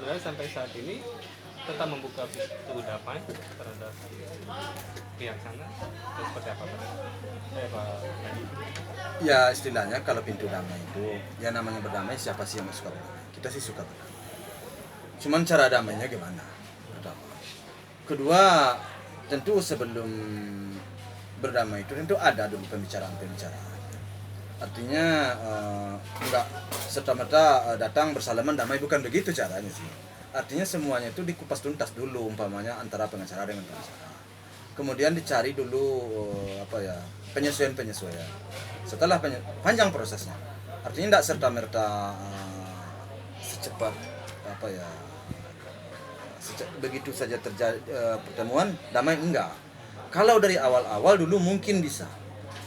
saudara sampai saat ini tetap membuka pintu damai terhadap pihak sana atau seperti apa Pak? Pak Haji. Ya istilahnya kalau pintu damai itu ya namanya berdamai, siapa sih yang nggak suka berdamai? Kita sih suka berdamai. Cuman cara damainya gimana? Pertama. Kedua, tentu sebelum berdamai itu tentu ada dulu pembicaraan. Artinya enggak serta-merta datang bersalaman damai, bukan begitu caranya sih. Artinya semuanya itu dikupas tuntas dulu, umpamanya antara pengacara dengan pengacara. Kemudian dicari dulu penyesuaian. Setelah panjang prosesnya. Artinya tidak serta-merta secepat begitu saja terjadi pertemuan damai, enggak. Kalau dari awal-awal dulu mungkin bisa.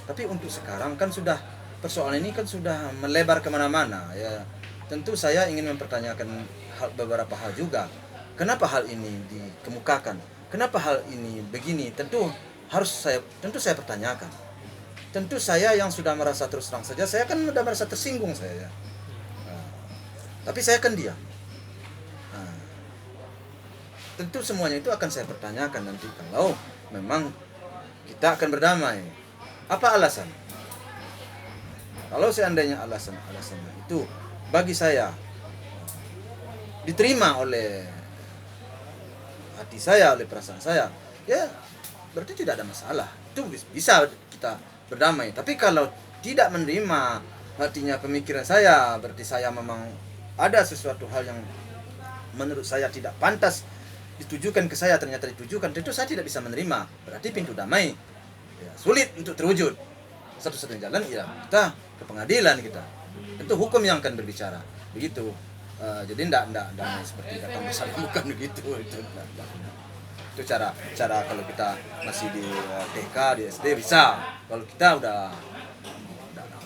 Tapi untuk sekarang kan sudah persoalan ini kan sudah melebar kemana-mana ya. Tentu saya ingin mempertanyakan beberapa hal juga. Kenapa hal ini dikemukakan? Kenapa hal ini begini? Tentu saya pertanyakan. Tentu saya yang sudah merasa terus terang saja, saya kan sudah merasa tersinggung saya. Tapi saya kan diam. Tentu semuanya itu akan saya pertanyakan nanti kalau memang kita akan berdamai. Apa alasan? Kalau seandainya alasannya itu bagi saya diterima oleh hati saya, oleh perasaan saya, ya berarti tidak ada masalah. Itu bisa kita berdamai. Tapi kalau tidak menerima artinya pemikiran saya, berarti saya memang ada sesuatu hal yang menurut saya tidak pantas ditujukan ke saya, ternyata ditujukan, tentu saya tidak bisa menerima. Berarti pintu damai ya, sulit untuk terwujud. Satu-satunya jalan ya kita ke pengadilan kita. Tentu hukum yang akan berbicara. Begitu. Jadi enggak seperti datang bersama, bukan begitu. Itu cara kalau kita masih di TK, di SD bisa. Kalau kita udah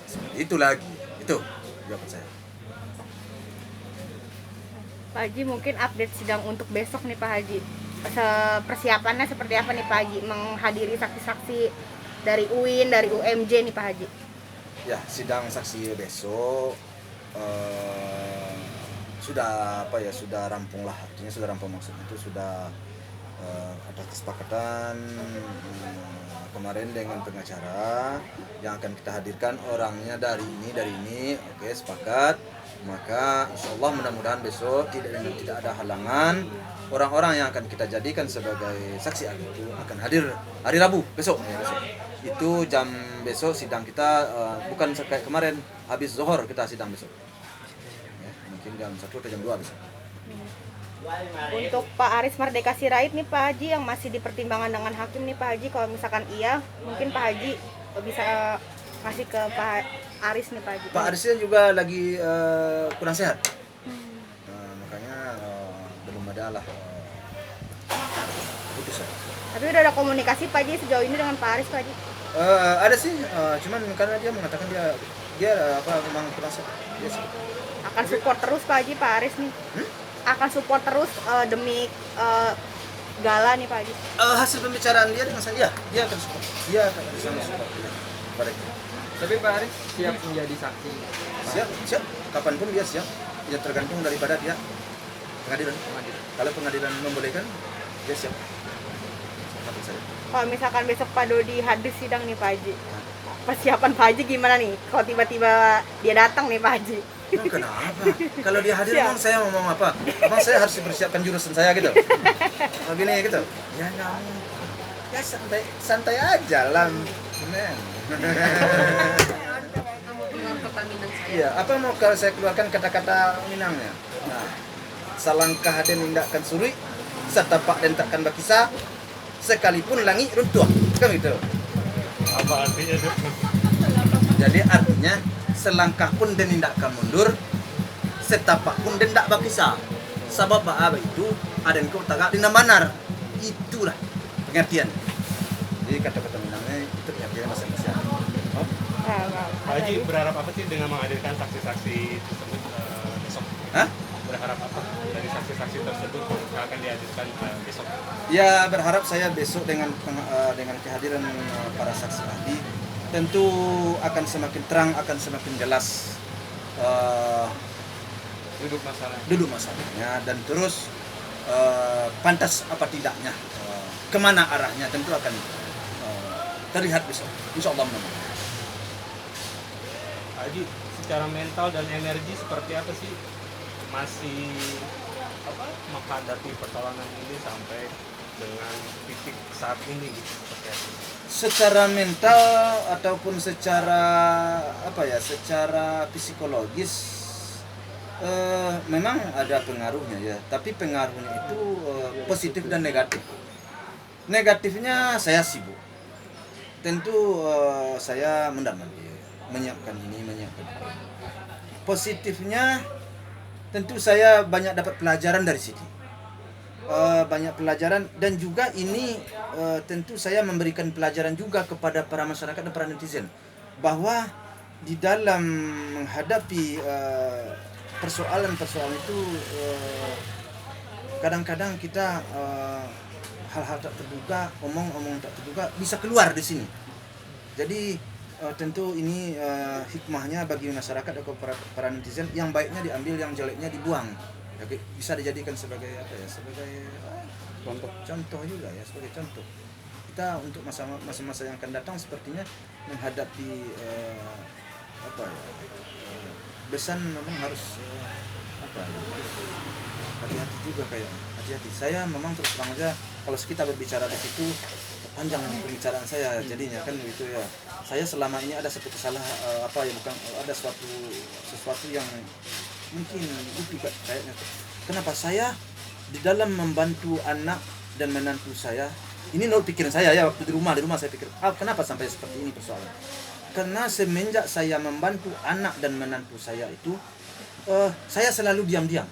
seperti itu lagi. Itu jawaban saya. Pak Haji, mungkin update sidang untuk besok nih Pak Haji. Persiapannya seperti apa nih Pak Haji menghadiri saksi-saksi dari UIN, dari UMJ nih Pak Haji? Ya, sidang saksi besok sudah rampung lah. Artinya sudah rampung, maksudnya itu sudah ada kesepakatan kemarin dengan pengacara yang akan kita hadirkan orangnya dari ini. Oke, sepakat. Maka insya Allah mudah-mudahan besok tidak ada halangan. Orang-orang yang akan kita jadikan sebagai saksi ahli itu akan hadir hari Rabu besok. Itu jam besok sidang kita bukan kayak kemarin habis zuhur kita sidang besok. Ya, mungkin jam 1 atau jam 2 besok. Untuk Pak Aris Mardeka Sirait nih Pak Haji yang masih dipertimbangkan dengan hakim nih Pak Haji, kalau misalkan iya mungkin Pak Haji bisa ngasih ke Pak Aris nih Pak Haji. Pak Arisnya juga lagi kurang sehat. Makanya belum ada lah putusan. Tapi udah ada komunikasi Pak Haji sejauh ini dengan Pak Aris Pak Haji? Ada sih, cuman karena dia mengatakan dia memang kurang sehat. Akan support terus Pak Haji, Pak Aris nih. Akan support terus demi Gala nih Pak Haji. Hasil pembicaraan dia dengan saya, dia akan support. Dia akan support. Tapi Pak Aris siap menjadi saksi? Siap. Kapanpun dia siap. Ya tergantung daripada dia pengadilan. Kalau pengadilan membolehkan, dia siap. Kalau misalkan besok Pak Dodi hadir sidang nih Pak Haji, persiapan Pak Haji gimana nih? Kalau tiba-tiba dia datang nih Pak Haji. Kenapa? Kalau dia hadir emang saya mau ngomong apa? Emang saya harus dipersiapkan jurusan saya gitu? Begini gitu? Ya nyamuk. Ya santai aja lah. Iya, apa mau kalau saya keluarkan kata-kata Minangnya? Nah, salangkah den indakkan suri, setapak den takkan bakisa, sekalipun langit runtuh. Kan gitu. Apa artinya itu? Jadi artinya selangkah pun den indakkan mundur, setapak pun den tak bakisa. Sabab apa itu ada yang kau tagak di namanar. Itulah pengertian. Jadi kata-kata Minangnya itu pengertiannya masing-masing. Pak Haji berharap apa sih dengan menghadirkan saksi-saksi tersebut besok? Berharap apa dari saksi-saksi tersebut yang akan dihadirkan besok? Ya, berharap saya besok dengan kehadiran para saksi ahli tentu akan semakin terang, akan semakin jelas duduk masalahnya, dan terus pantas apa tidaknya, kemana arahnya tentu akan terlihat besok, insya Allah. Haji, secara mental dan energi seperti apa sih masih menghadapi pertolongan ini sampai dengan titik saat ini gitu, seperti apa? Secara mental ataupun secara secara psikologis memang ada pengaruhnya ya, tapi pengaruhnya itu positif dan negatif. Negatifnya saya sibuk, tentu saya mendamai, menyiapkan ini, menyiapkan itu. Positifnya tentu saya banyak dapat pelajaran dari sini, banyak pelajaran, dan juga ini tentu saya memberikan pelajaran juga kepada para masyarakat dan para netizen, bahwa di dalam menghadapi persoalan-persoalan itu kadang-kadang kita hal-hal tak terduga, omong-omong tak terduga bisa keluar di sini. Jadi tentu ini hikmahnya bagi masyarakat atau para netizen, yang baiknya diambil, yang jeleknya dibuang. Jadi, bisa dijadikan sebagai sebagai contoh juga ya, sebagai contoh kita untuk masa-masa yang akan datang, sepertinya menghadapi besan memang harus hati-hati juga, kayak hati-hati. Saya memang terus terang aja, kalau kita berbicara di situ panjang pembicaraan saya jadinya kan begitu ya. Saya selama ini ada satu kesalahan ada sesuatu yang mungkin itu kayaknya. Kenapa saya di dalam membantu anak dan menantu saya, ini menurut pikiran saya ya, waktu di rumah saya pikir, kenapa sampai seperti ini persoalan? Karena semenjak saya membantu anak dan menantu saya itu, saya selalu diam-diam.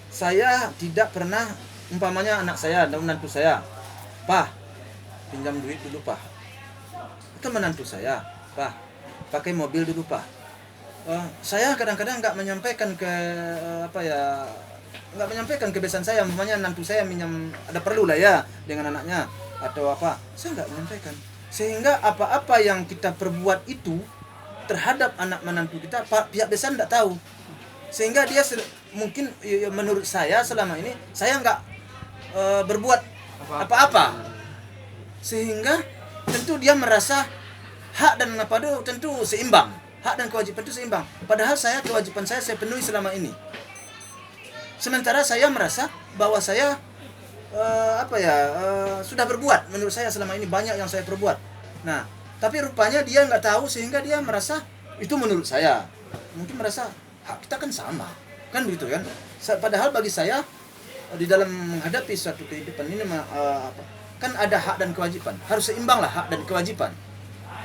Saya tidak pernah, umpamanya anak saya dan menantu saya, "Pak, pinjam duit dulu, Pak." Atau menantu saya, "Pak, pakai mobil dulu, Pak." Saya kadang-kadang nggak menyampaikan nggak menyampaikan kebiasaan saya, umpamanya menantu saya minjam, ada perlu lah ya dengan anaknya atau apa, saya nggak menyampaikan. Sehingga apa-apa yang kita perbuat itu terhadap anak menantu kita, pihak desa tidak tahu. Sehingga dia mungkin menurut saya selama ini saya nggak berbuat apa-apa. Sehingga tentu dia merasa hak dan tentu seimbang. Hak dan kewajiban itu seimbang. Padahal kewajiban saya penuhi selama ini. Sementara saya merasa bahwa saya sudah berbuat, menurut saya selama ini banyak yang saya perbuat. Nah, tapi rupanya dia nggak tahu, sehingga dia merasa itu, menurut saya mungkin merasa hak kita kan sama, kan begitu kan. Padahal bagi saya di dalam menghadapi suatu kehidupan ini kan ada hak dan kewajiban, harus seimbang lah hak dan kewajiban.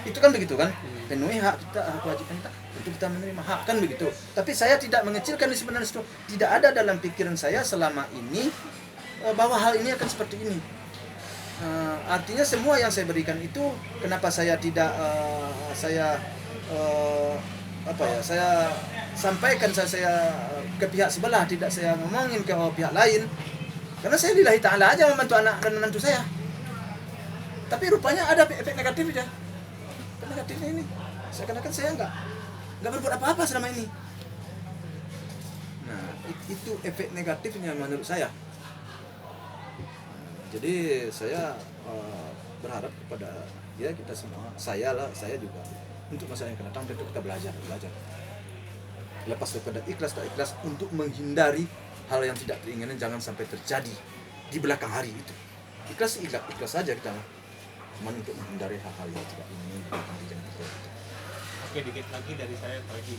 Itu kan begitu kan, penuhi hak kita, hak kewajiban kita, untuk kita menerima hak, kan begitu. Tapi saya tidak mengecilkan sebenarnya itu, tidak ada dalam pikiran saya selama ini bahwa hal ini akan seperti ini. Artinya semua yang saya berikan itu, kenapa saya tidak saya sampaikan saya ke pihak sebelah, tidak saya ngomongin ke pihak lain, karena saya lillahi ta'ala aja membantu anak dan menantu saya. Tapi rupanya ada efek negatifnya. Efek negatifnya ini, seakan-akan saya nggak berbuat apa-apa selama ini. Nah, itu efek negatifnya menurut saya. Jadi saya berharap kepada kita semua, saya juga, untuk masa yang akan datang tentu kita belajar. Lepas daripada ikhlas tak ikhlas, untuk menghindari hal yang tidak teringinkan jangan sampai terjadi di belakang hari itu. Ikhlas saja kita, cuma untuk menghindari hal-hal yang tidak ingin di belakang hari jangan terjadi. Oke, dikit lagi dari saya lagi.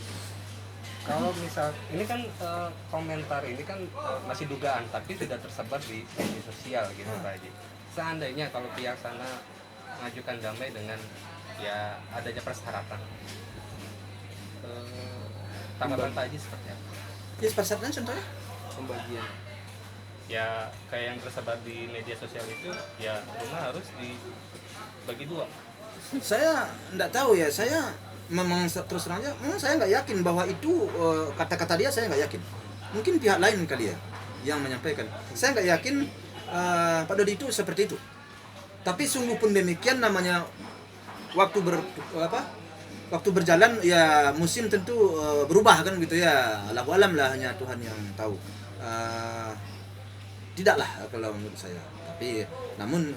Kalau misal ini kan komentar ini kan masih dugaan, tapi sudah tersebar di media sosial gitu Pak Haji. Seandainya kalau pihak sana mengajukan damai dengan ya adanya persyaratan, tanggapan Pak Haji seperti apa? Ya, persyaratan contohnya Pembagian ya kayak yang tersebar di media sosial itu, ya rumah harus dibagi dua. Saya tidak tahu ya, saya memang terus terang aja, memang saya nggak yakin bahwa itu kata-kata dia, saya nggak yakin. Mungkin pihak lain kali ya yang menyampaikan. Saya nggak yakin Pak Dodi itu seperti itu. Tapi sungguh pun demikian, namanya waktu waktu berjalan ya musim tentu berubah kan gitu ya. Allahu alam lah, hanya Tuhan yang tahu. Tidaklah kalau menurut saya. Tapi namun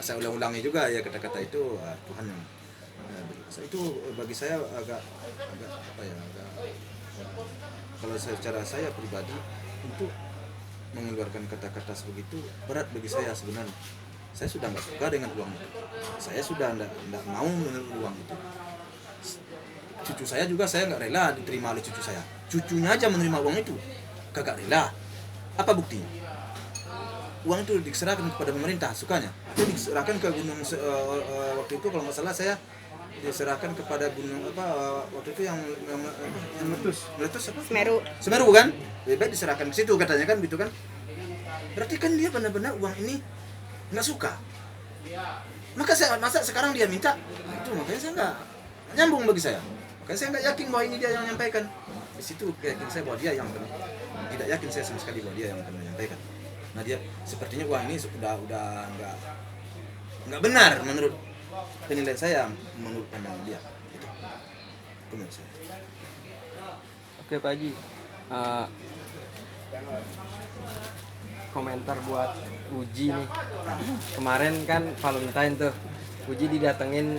saya ulang-ulangi juga ya kata-kata itu, Tuhan yang itu bagi saya agak apa ya, kalau secara saya pribadi untuk mengeluarkan kata-kata sebegitu berat bagi saya sebenarnya. Saya sudah nggak suka dengan uang itu. Saya sudah nggak mau menerima uang itu. Cucu saya juga saya nggak rela diterima oleh cucu saya. Cucunya aja menerima uang itu, kagak rela. Apa buktinya? Uang itu diserahkan kepada pemerintah, sukanya. Itu diserahkan ke gunung waktu itu kalau nggak salah saya diserahkan kepada gunung waktu itu yang meletus apa? Semeru kan? Lebih baik diserahkan ke situ katanya kan gitu kan. Berarti kan dia benar-benar uang ini nggak suka. Masa sekarang dia minta? Itu makanya saya nggak nyambung bagi saya. Makanya saya nggak yakin bahwa ini dia yang menyampaikan. Di situ yakin saya bahwa dia yang benar. Tidak yakin saya sama sekali bahwa dia yang akan menyampaikan. Nah dia sepertinya uang ini udah nggak benar menurut penilaian saya, menurut pandangan dia. Itu menurut saya. Oke Pak Haji, komentar buat Uji nih. Kemarin kan Valentine tuh, Uji didatengin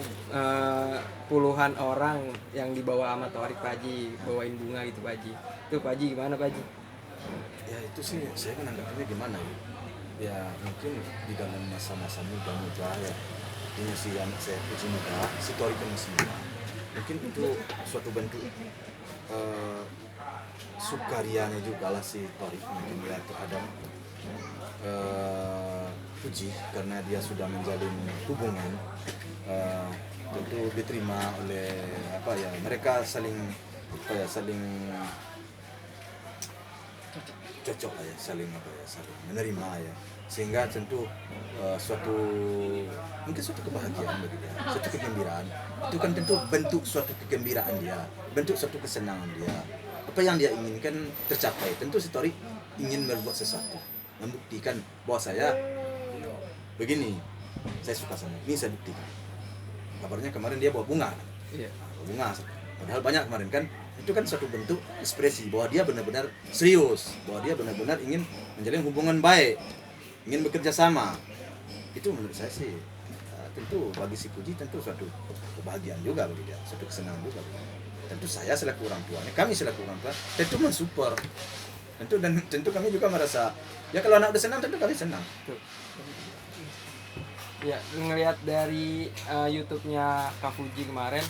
puluhan orang yang dibawa sama Torik Pak Haji, bawain bunga gitu Pak Haji. Itu Pak Haji gimana Pak Haji? Ya itu sih saya menanggapinya gimana ya. Ya mungkin di dalam masa-masa muda ya. Ini si anak saya Uji muda, si Torik kan masih muda. Mungkin itu suatu bentuk sukarianya juga lah si Torik mungkin ya terhadap Uji, karena dia sudah menjalin hubungan tentu diterima oleh mereka saling cocok lah ya, saling menerima ya, sehingga tentu suatu kebahagiaan bagi dia, suatu kegembiraan. Itu kan tentu bentuk suatu kegembiraan dia, bentuk suatu kesenangan dia. Apa yang dia inginkan tercapai. Tentu si Torik ingin berbuat sesuatu, membuktikan bahwa saya begini, saya suka sama ini, saya buktikan. Kabarnya kemarin dia bawa bunga. Iya. Bunga, padahal banyak kemarin kan. Itu kan suatu bentuk ekspresi bahwa dia benar-benar serius, bahwa dia benar-benar ingin menjalin hubungan baik, ingin bekerja sama. Itu menurut saya sih tentu bagi si Puji tentu suatu kebahagiaan juga bagi dia, suatu kesenangan juga. Tentu saya selaku orang tuanya, kami selaku orang tua tentu mensupport. Tentu kami juga merasa ya kalau anak udah senang tentu kami senang. Ya, ngelihat dari YouTube-nya Kak Fuji kemarin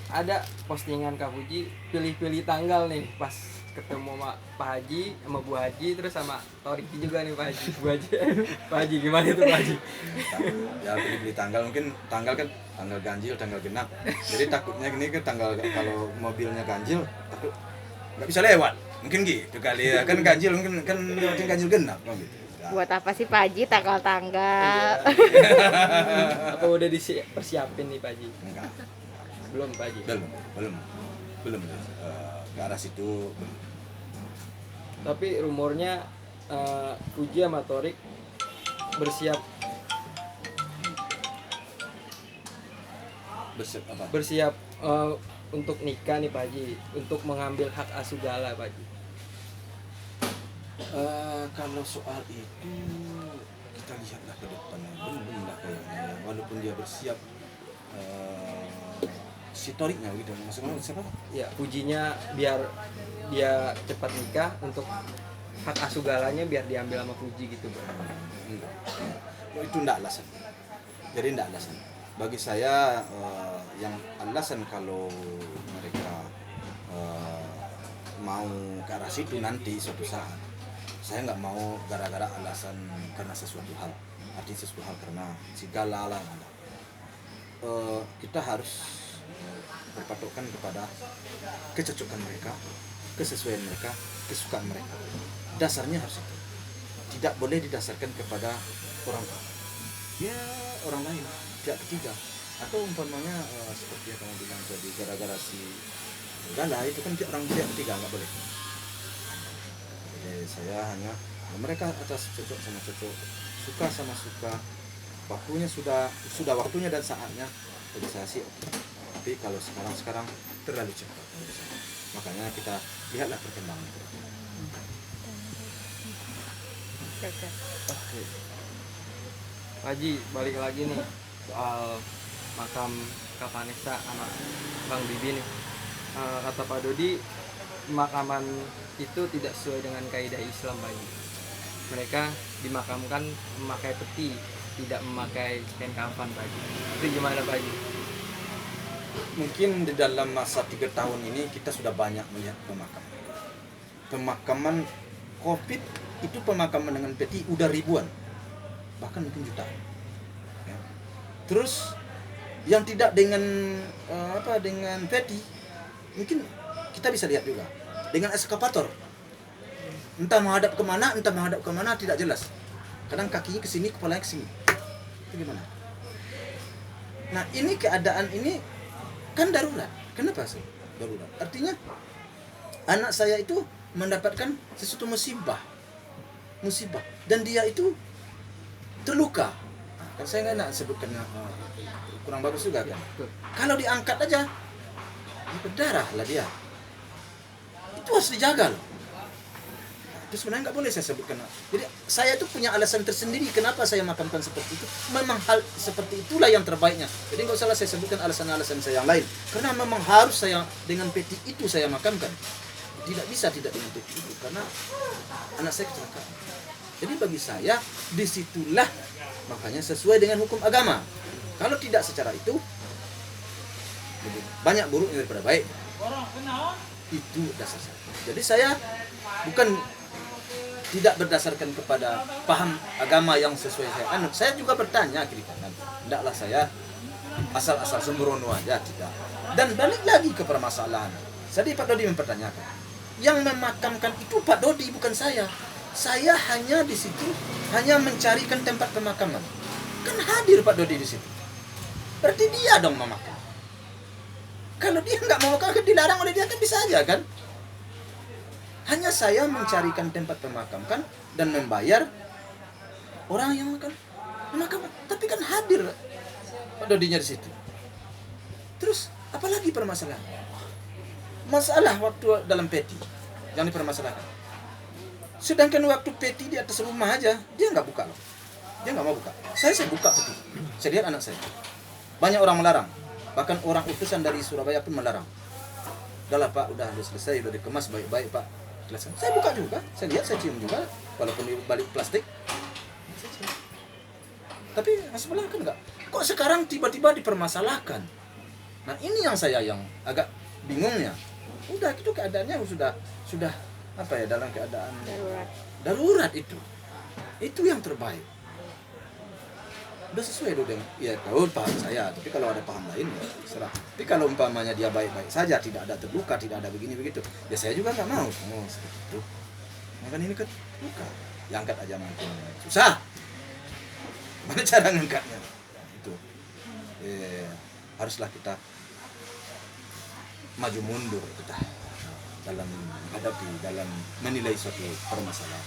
ada postingan Kak Fuji pilih-pilih tanggal nih pas ketemu sama Pak Haji, sama Bu Haji, terus sama Torik juga nih Pak Haji. Bu Haji, Pak Haji gimana itu Pak Haji? Ya pilih-pilih tanggal, mungkin tanggal kan tanggal ganjil, tanggal genap. Jadi takutnya gini kan tanggal kalau mobilnya ganjil takut nggak bisa lewat. Mungkin gitu kali ya, kan ganjil mungkin kan lewatin ganjil genap gitu. Buat apa sih Pak Haji tanggal-tanggal? Apa udah dipersiapin nih Pak Haji? Enggak. Belum Pak Haji? Belum ke arah situ. Tapi rumornya Uji sama Torik bersiap Apa? Bersiap untuk nikah nih Pak Haji, untuk mengambil hak asuh Gala Pak Haji. Kalau soal itu kita lihatlah ke depannya, belum lah kayaknya. Walaupun dia bersiap si Toriknya gitu, maksudnya siapa? Ya, Ujinya biar dia cepat nikah, untuk hak asuh Galanya biar diambil sama Fuji gitu Bro. Enggak. Itu enggak alasan. Jadi enggak alasan. Bagi saya yang alasan kalau mereka mau ke arah situ nanti suatu saat, saya nggak mau gara-gara alasan karena sesuatu hal, artinya sesuatu hal karena segala lah. Kita harus berpatokan kepada kecocokan mereka, kesesuaian mereka, kesukaan mereka. Dasarnya harus itu. Tidak boleh didasarkan kepada orang lain, pihak ketiga. Atau umpamanya seperti yang kamu bilang tadi, gara-gara si Gala itu kan pihak ketiga, nggak boleh. Jadi saya hanya mereka atas cocok sama cocok, suka sama suka, waktunya sudah waktunya dan saatnya bagi saya sih. Tapi kalau sekarang terlalu cepat menurut saya. Makanya kita lihatlah perkembangan ke depan. Oke. Oke. Pak Haji, balik lagi nih soal makam Kak Vanessa sama Bang Bibi nih. Kata Pak Dodi, pemakaman itu tidak sesuai dengan kaidah Islam, Pak Haji. Mereka dimakamkan memakai peti, tidak memakai kain kafan, Pak Haji. Itu gimana, Pak Haji? Mungkin di dalam masa 3 tahun ini kita sudah banyak melihat pemakaman COVID itu, pemakaman dengan peti udah ribuan, bahkan mungkin jutaan. Ya. Terus yang tidak dengan dengan peti, mungkin kita bisa lihat juga dengan eskavator, entah menghadap kemana tidak jelas. Kadang kakinya ke sini, kepalanya ke sini. Itu gimana? Nah, ini keadaan ini kan darurat. Kenapa sih darurat? Artinya anak saya itu mendapatkan sesuatu musibah, dan dia itu terluka. Kan saya nggak nak sebutkan kurang bagus juga kan. Kalau diangkat aja, ya berdarah lah dia. Itu harus dijaga loh. Itu sebenarnya nggak boleh saya sebutkan. Jadi saya itu punya alasan tersendiri kenapa saya makamkan seperti itu. Memang hal seperti itulah yang terbaiknya. Jadi nggak usah saya sebutkan alasan-alasan saya yang lain. Karena memang harus saya dengan peti itu saya makamkan. Tidak bisa tidak dengan peti itu karena anak saya kecelakaan. Jadi bagi saya disitulah makanya sesuai dengan hukum agama. Kalau tidak secara itu lebih banyak buruknya daripada baik. Itu dasar saya. Jadi saya bukan tidak berdasarkan kepada paham agama yang sesuai saya anut. Saya juga bertanya kiri kanan. Tidaklah saya asal-asal sembrono aja, tidak. Dan balik lagi ke permasalahan. Jadi Pak Dodi mempertanyakan. Yang memakamkan itu Pak Dodi, bukan saya. Saya hanya di situ hanya mencarikan tempat pemakaman. Kan hadir Pak Dodi di situ. Berarti dia dong memakam. Kalau dia nggak mau makan, dilarang oleh dia kan bisa aja kan. Hanya saya mencarikan tempat pemakaman dan membayar orang yang makan pemakaman. Tapi kan hadir Pak Dodinya di situ. Terus apalagi permasalahan? Masalah waktu dalam peti yang dipermasalahkan. Sedangkan waktu peti di atas rumah aja dia nggak buka loh. Dia nggak mau buka. Saya buka peti. Saya lihat anak saya. Banyak orang melarang. Bahkan orang utusan dari Surabaya pun melarang. Udahlah Pak, udah selesai, udah dikemas baik-baik Pak. Jelaskan. Saya buka juga, saya lihat, saya cium juga, walaupun di balik plastik. Saya cium. Tapi sebelah kan enggak. Kok sekarang tiba-tiba dipermasalahkan? Nah ini yang saya yang agak bingungnya. Udah itu keadaannya sudah apa ya, dalam keadaan darurat itu yang terbaik. Udah sesuai dengan ya tahu paham saya, tapi kalau ada paham lain ya serah. Tapi kalau umpamanya dia baik-baik saja, tidak ada terluka, tidak ada begini begitu, ya saya juga nggak mau seperti itu. Makanya ini kan luka, diangkat aja makin susah. Mana cara ngangkatnya? Itu haruslah kita maju mundur kita dalam menghadapi, dalam menilai suatu permasalahan.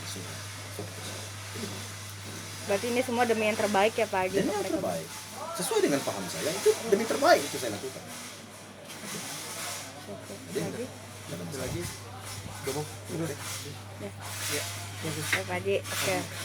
Berarti ini semua demi yang terbaik ya Pak Haji? Demi yang terbaik. Sesuai dengan paham saya, itu demi terbaik itu saya lakukan. Oke, Jadi, Pak Haji. ada masalah. Lagi? Udah mau? Ya. Pak Haji, oke.